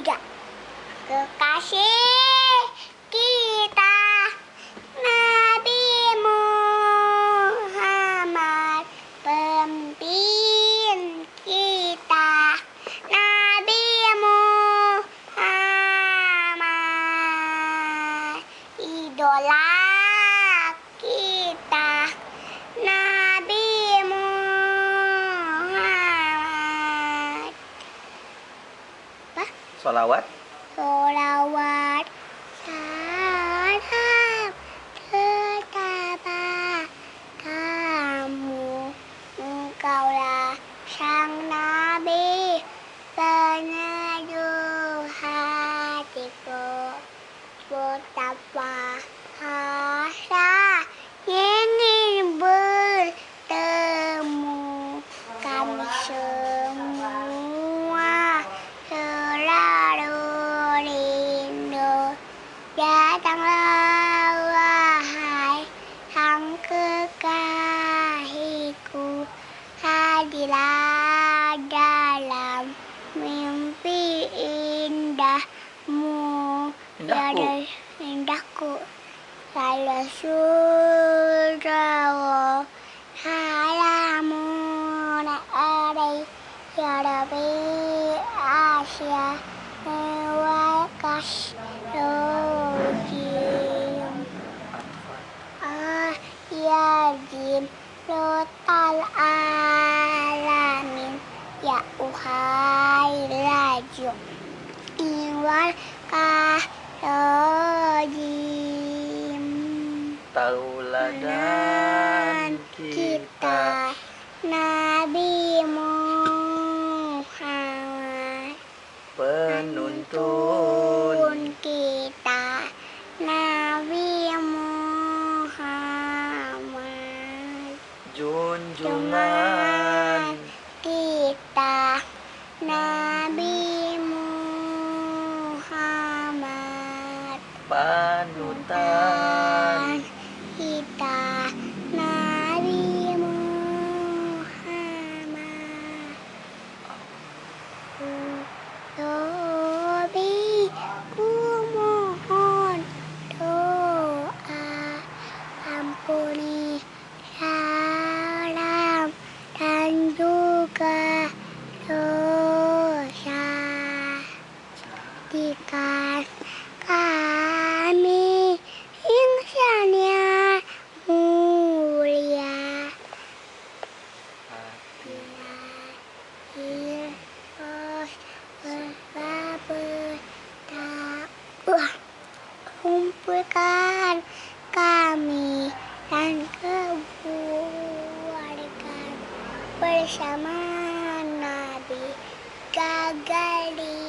3. Kekasih kita Nabi Muhammad, pemimpin kita Nabi Muhammad, idola kita Nabi Muhammad. Apa? Sholawat. Sholawat salam tetaplah kamu, engkaulah sang Nabi, penyejuk hatiku, betapa asa ingin bertemu kami semua, selalu rindu. Datanglah wahai sang kekasihku, hadirlah dalam mimpi indahmu, indahku ya Rasulullah, salamun alaik ya Rabbi Asia wa kasrojim ya jim rotal alamin ya uhai raju iwal kasrojim. Tauladan kita Nabi Muhammad, penuntun kita Nabi Muhammad, junjungan kita Nabi Muhammad, panutan kita Nabi Muhammad. Robi, ku mohon doa, ampuni salam dan juga dosa. Jadikan kami insan yang mulia, terus bertakwa, kumpulkan kami dan keluarga bersama Nabi, gagal di